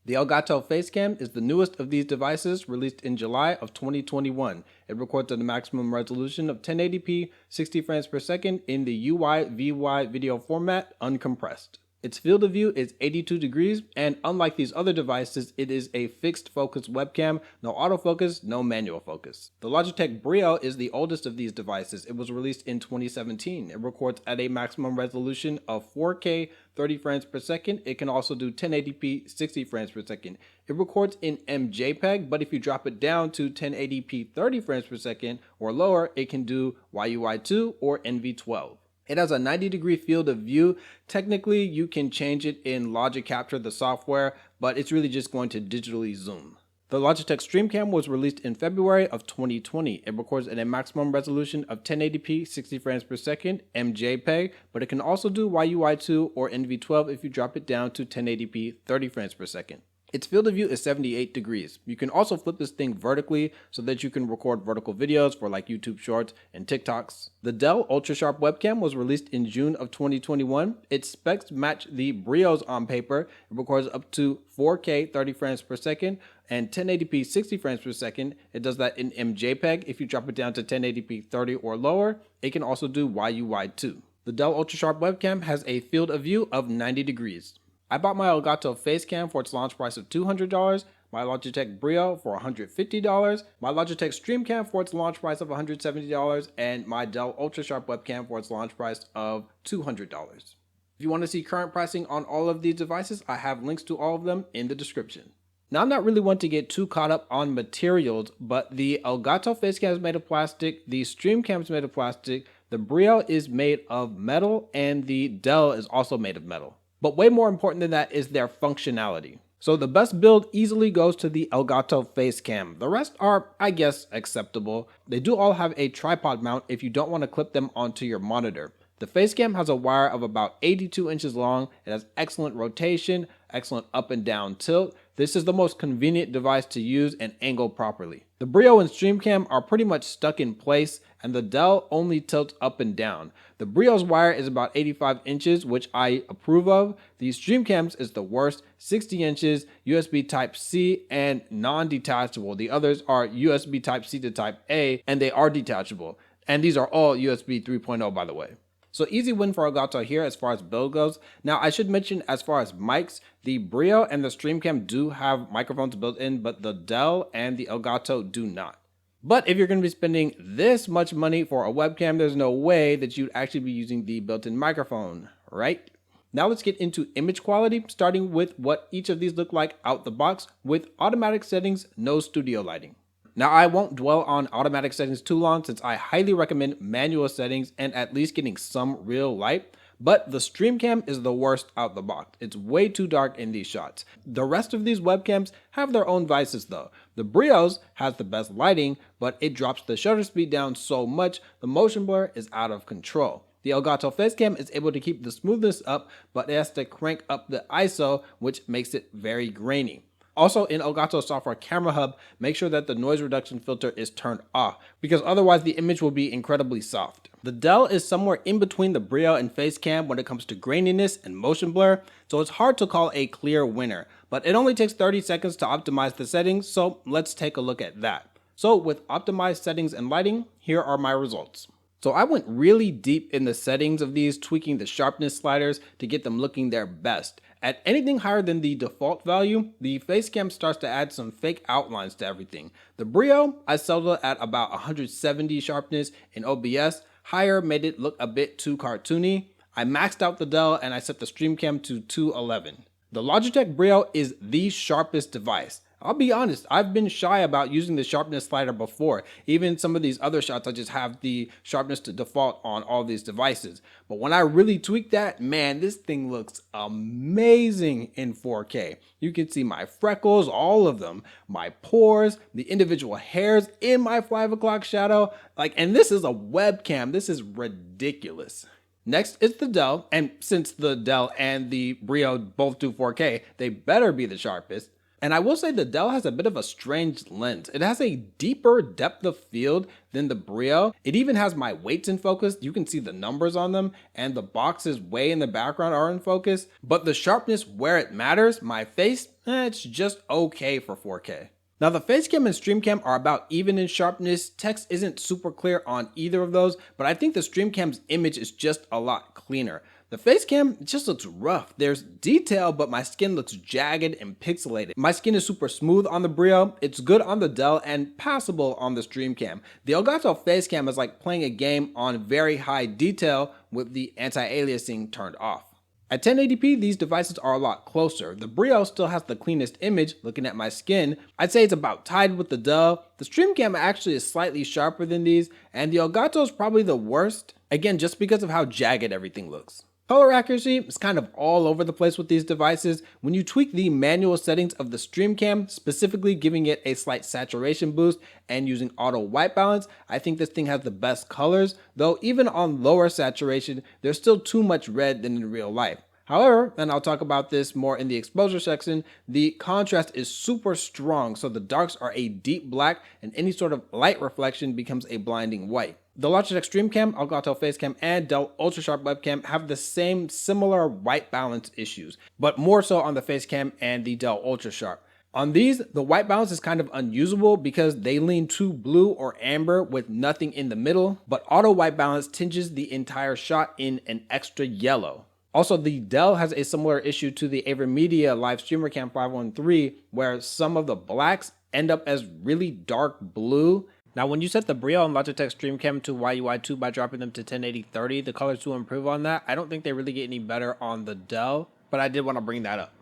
The Elgato Facecam is the newest of these devices, released in July of 2021. It records at a maximum resolution of 1080p, 60 frames per second in the UI/VY video format, uncompressed. Its field of view is 82 degrees, and unlike these other devices, it is a fixed focus webcam, no autofocus, no manual focus. The Logitech Brio is the oldest of these devices. It was released in 2017. It records at a maximum resolution of 4K, 30 frames per second. It can also do 1080p, 60 frames per second. It records in MJPEG, but if you drop it down to 1080p, 30 frames per second or lower, it can do YUI2 or NV12. It has a 90-degree field of view. Technically, you can change it in Logic Capture, the software, but it's really just going to digitally zoom. The Logitech Streamcam was released in February of 2020. It records at a maximum resolution of 1080p, 60 frames per second, MJPEG, but it can also do YUI2 or NV12 if you drop it down to 1080p, 30 frames per second. Its field of view is 78 degrees. You can also flip this thing vertically so that you can record vertical videos for like YouTube Shorts and TikToks. The Dell UltraSharp Webcam was released in June of 2021. Its specs match the Brios on paper. It records up to 4K 30 frames per second and 1080p 60 frames per second. It does that in MJPEG. If you drop it down to 1080p 30 or lower, it can also do YUI2. The Dell UltraSharp Webcam has a field of view of 90 degrees. I bought my Elgato Facecam for its launch price of $200, my Logitech Brio for $150, my Logitech Streamcam for its launch price of $170, and my Dell UltraSharp Webcam for its launch price of $200. If you want to see current pricing on all of these devices, I have links to all of them in the description. Now, I'm not really one to get too caught up on materials, but the Elgato Facecam is made of plastic, the Streamcam is made of plastic, the Brio is made of metal, and the Dell is also made of metal. But way more important than that is their functionality. So the best build easily goes to the Elgato Facecam. The rest are, I guess, acceptable. They do all have a tripod mount if you don't want to clip them onto your monitor. The Facecam has a wire of about 82 inches long. It has excellent rotation, excellent up and down tilt. This is the most convenient device to use and angle properly. The Brio and Streamcam are pretty much stuck in place, and the Dell only tilts up and down. The Brio's wire is about 85 inches, which I approve of. The Streamcam's is the worst, 60 inches, USB Type-C, and non-detachable. The others are USB Type-C to Type-A, and they are detachable. And these are all USB 3.0, by the way. So easy win for Elgato here as far as build goes. Now I should mention, as far as mics, the Brio and the Streamcam do have microphones built in, but the Dell and the Elgato do not. But if you're going to be spending this much money for a webcam, there's no way that you'd actually be using the built-in microphone, right? Now let's get into image quality, starting with what each of these look like out the box with automatic settings, no studio lighting. Now, I won't dwell on automatic settings too long since I highly recommend manual settings and at least getting some real light, but the Streamcam is the worst out the box. It's way too dark in these shots. The rest of these webcams have their own vices though. The Brios has the best lighting, but it drops the shutter speed down so much, the motion blur is out of control. The Elgato Facecam is able to keep the smoothness up, but it has to crank up the ISO, which makes it very grainy. Also, in Elgato Software Camera Hub, make sure that the noise reduction filter is turned off, because otherwise the image will be incredibly soft. The Dell is somewhere in between the Brio and Facecam when it comes to graininess and motion blur, so it's hard to call a clear winner. But it only takes 30 seconds to optimize the settings, so let's take a look at that. So with optimized settings and lighting, here are my results. So I went really deep in the settings of these, tweaking the sharpness sliders to get them looking their best. At anything higher than the default value, the Facecam starts to add some fake outlines to everything. The Brio, I settled at about 170 sharpness in OBS. Higher made it look a bit too cartoony. I maxed out the Dell and I set the Streamcam to 211. The Logitech Brio is the sharpest device. I'll be honest, I've been shy about using the sharpness slider before. Even some of these other shots, I just have the sharpness to default on all these devices. But when I really tweak that, man, this thing looks amazing in 4K. You can see my freckles, all of them, my pores, the individual hairs in my 5 o'clock shadow. And this is a webcam. This is ridiculous. Next is the Dell, and since the Dell and the Brio both do 4K, they better be the sharpest. And I will say the Dell has a bit of a strange lens. It has a deeper depth of field than the Brio. It even has my weights in focus. You can see the numbers on them, and the boxes way in the background are in focus. But the sharpness where it matters, my face, It's just okay for 4K. Now the Facecam and Streamcam are about even in sharpness. Text isn't super clear on either of those, but I think the Streamcam's image is just a lot cleaner. The Facecam just looks rough. There's detail, but my skin looks jagged and pixelated. My skin is super smooth on the Brio, it's good on the Dell, and passable on the Streamcam. The Elgato Facecam is like playing a game on very high detail with the anti-aliasing turned off. At 1080p, these devices are a lot closer. The Brio still has the cleanest image. Looking at my skin, I'd say it's about tied with the Dell. The Streamcam actually is slightly sharper than these, and the Elgato is probably the worst, again just because of how jagged everything looks. Color accuracy is kind of all over the place with these devices. When you tweak the manual settings of the Streamcam, specifically giving it a slight saturation boost and using auto white balance, I think this thing has the best colors, though even on lower saturation, there's still too much red than in real life. However, and I'll talk about this more in the exposure section, the contrast is super strong, so the darks are a deep black and any sort of light reflection becomes a blinding white. The Logitech Streamcam, Elgato Facecam, and Dell UltraSharp Webcam have the same similar white balance issues, but more so on the Facecam and the Dell UltraSharp. On these, the white balance is kind of unusable because they lean too blue or amber with nothing in the middle, but auto white balance tinges the entire shot in an extra yellow. Also, the Dell has a similar issue to the AverMedia Live Streamercam 513, where some of the blacks end up as really dark blue. Now, when you set the Brio and Logitech Streamcam to YUI2 by dropping them to 1080/30, the colors will improve on that. I don't think they really get any better on the Dell, but I did want to bring that up.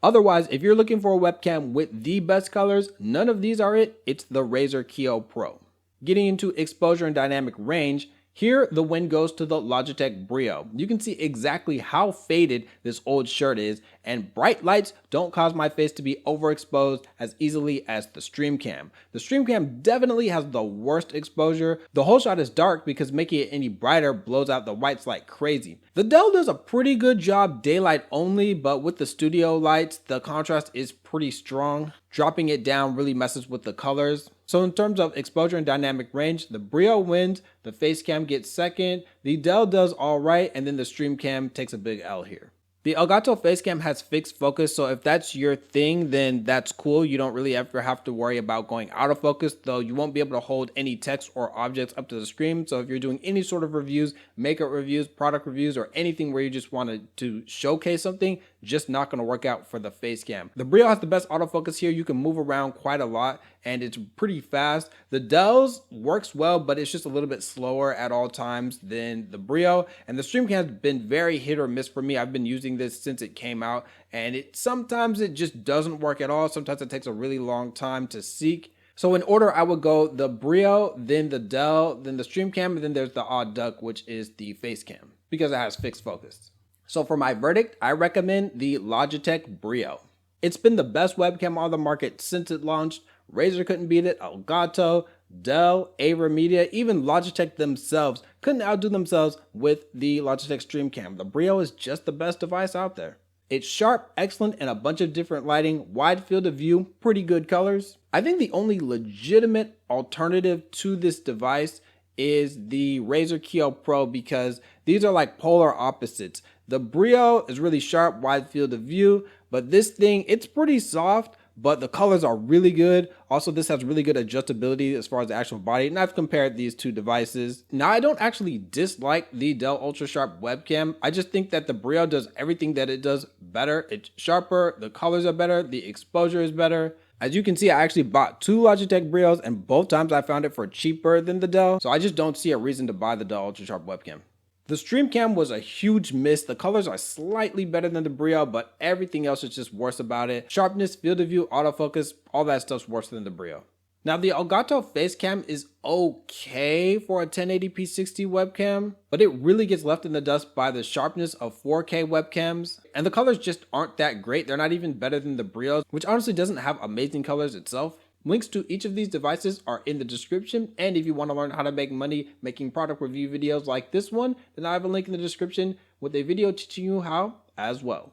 Otherwise, if you're looking for a webcam with the best colors, none of these are it. It's the Razer Kio Pro. Getting into exposure and dynamic range, here the win goes to the Logitech Brio. You can see exactly how faded this old shirt is, and bright lights don't cause my face to be overexposed as easily as the Streamcam. The Streamcam definitely has the worst exposure. The whole shot is dark because making it any brighter blows out the whites like crazy. The Dell does a pretty good job daylight only, but with the studio lights, the contrast is pretty strong. Dropping it down really messes with the colors. So in terms of exposure and dynamic range, the Brio wins, the Facecam gets second, the Dell does all right, and then the Streamcam takes a big L here. The Elgato Facecam has fixed focus, so if that's your thing, then that's cool. You don't really ever have to worry about going out of focus, though you won't be able to hold any text or objects up to the screen. So if you're doing any sort of reviews, makeup reviews, product reviews, or anything where you just wanted to showcase something, just not going to work out for the Facecam. The Brio has the best autofocus here. You can move around quite a lot and it's pretty fast. The Dell's works well, but it's just a little bit slower at all times than the Brio. And the Streamcam has been very hit or miss for me. I've been using this since it came out, and sometimes it just doesn't work at all. Sometimes it takes a really long time to seek. So in order, I would go the Brio, then the Dell, then the Streamcam, and then there's the odd duck, which is the Facecam, because it has fixed focus. So for my verdict, I recommend the Logitech Brio. It's been the best webcam on the market since it launched. Razer couldn't beat it, Elgato, Dell, AverMedia, even Logitech themselves couldn't outdo themselves with the Logitech Streamcam. The Brio is just the best device out there. It's sharp, excellent, and a bunch of different lighting, wide field of view, pretty good colors. I think the only legitimate alternative to this device is the Razer Kio Pro, because these are like polar opposites. The Brio is really sharp, wide field of view, but this thing, it's pretty soft, but the colors are really good. Also, this has really good adjustability as far as the actual body, and I've compared these two devices. Now, I don't actually dislike the Dell UltraSharp Webcam. I just think that the Brio does everything that it does better. It's sharper, the colors are better, the exposure is better. As you can see, I actually bought two Logitech Brios, and both times I found it for cheaper than the Dell, so I just don't see a reason to buy the Dell UltraSharp Webcam. The Streamcam was a huge miss. The colors are slightly better than the Brio, but everything else is just worse about it. Sharpness, field of view, autofocus, all that stuff's worse than the Brio. Now, the Elgato Facecam is okay for a 1080p 60 webcam, but it really gets left in the dust by the sharpness of 4K webcams, and the colors just aren't that great. They're not even better than the Brio, which honestly doesn't have amazing colors itself. Links to each of these devices are in the description, and if you want to learn how to make money making product review videos like this one, then I have a link in the description with a video teaching you how as well.